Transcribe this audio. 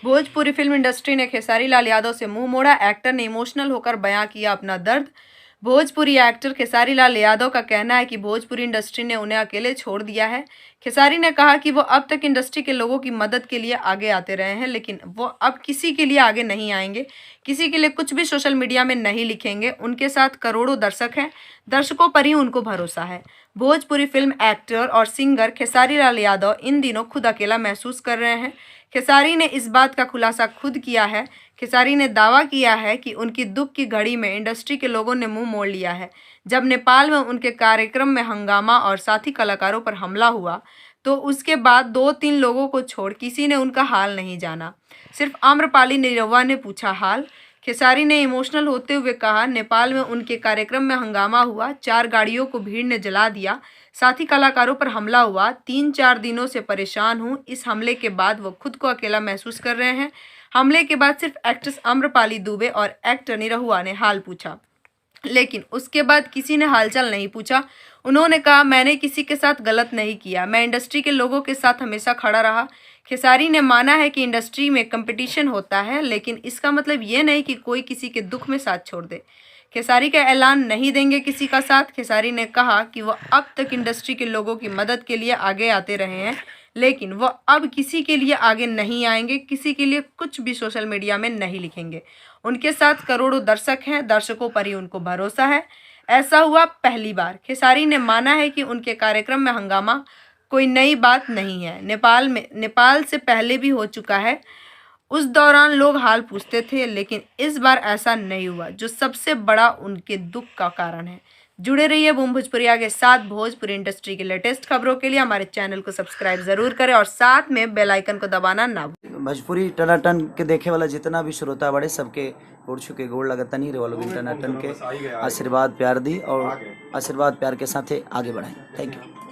Bhojpuri film industry ने खेसारी लाल यादव से मुंह मोड़ा। एक्टर ने इमोशनल होकर बयां किया अपना दर्द। भोजपुरी एक्टर खेसारी लाल यादव का कहना है कि भोजपुरी इंडस्ट्री ने उन्हें अकेले छोड़ दिया है। खेसारी ने कहा कि वो अब तक इंडस्ट्री के लोगों की मदद के लिए आगे आते रहे हैं, लेकिन वो अब किसी के लिए आगे नहीं आएंगे, किसी के लिए कुछ भी सोशल मीडिया में नहीं लिखेंगे। उनके साथ करोड़ों दर्शक हैं, दर्शकों पर ही उनको भरोसा है। भोजपुरी फिल्म एक्टर और सिंगर खेसारी लाल यादव इन दिनों खुद अकेला महसूस कर रहे हैं। खेसारी ने इस बात का खुलासा खुद किया है। खेसारी ने दावा किया है कि उनकी दुख की घड़ी में इंडस्ट्री के लोगों ने मुंह मोड़ लिया है। जब नेपाल में उनके कार्यक्रम में हंगामा और साथी कलाकारों पर हमला हुआ तो उसके बाद 2-3 लोगों को छोड़ किसी ने उनका हाल नहीं जाना। सिर्फ आम्रपाली निरहुआ ने पूछा हाल। खेसारी ने इमोशनल होते हुए कहा, नेपाल में उनके कार्यक्रम में हंगामा हुआ, 4 गाड़ियों को भीड़ ने जला दिया, साथी कलाकारों पर हमला हुआ, 3-4 दिनों से परेशान हूँ। इस हमले के बाद वो खुद को अकेला महसूस कर रहे हैं। हमले के बाद सिर्फ एक्ट्रेस आम्रपाली दुबे और एक्टर निरहुआ ने हाल पूछा, लेकिन उसके बाद किसी ने हालचाल नहीं पूछा। उन्होंने कहा, मैंने किसी के साथ गलत नहीं किया, मैं इंडस्ट्री के लोगों के साथ हमेशा खड़ा रहा। खेसारी ने माना है कि इंडस्ट्री में कंपटीशन होता है, लेकिन इसका मतलब ये नहीं कि कोई किसी के दुख में साथ छोड़ दे। खेसारी का ऐलान, नहीं देंगे किसी का साथ। खेसारी ने कहा कि वह अब तक इंडस्ट्री के लोगों की मदद के लिए आगे आते रहे हैं, लेकिन वह अब किसी के लिए आगे नहीं आएंगे, किसी के लिए कुछ भी सोशल मीडिया में नहीं लिखेंगे। उनके साथ करोड़ों दर्शक हैं, दर्शकों पर ही उनको भरोसा है। ऐसा हुआ पहली बार। खेसारी ने माना है कि उनके कार्यक्रम में हंगामा कोई नई बात नहीं है। नेपाल से पहले भी हो चुका है, उस दौरान लोग हाल पूछते थे, लेकिन इस बार ऐसा नहीं हुआ, जो सबसे बड़ा उनके दुख का कारण है। जुड़े रहिए बूम भोजपुरिया के साथ। भोजपुरी इंडस्ट्री की लेटेस्ट खबरों के लिए हमारे चैनल को सब्सक्राइब जरूर करें और साथ में बेल आइकन को दबाना ना भूलें। भोजपुरी टनाटन के देखे वाला जितना भी श्रोता बड़े सबके गोड़ छू के गोड़ लगता नहीं रहे लोग टनाटन के आशीर्वाद प्यार दी और आशीर्वाद प्यार के साथ आगे बढ़ाएं। Thank you.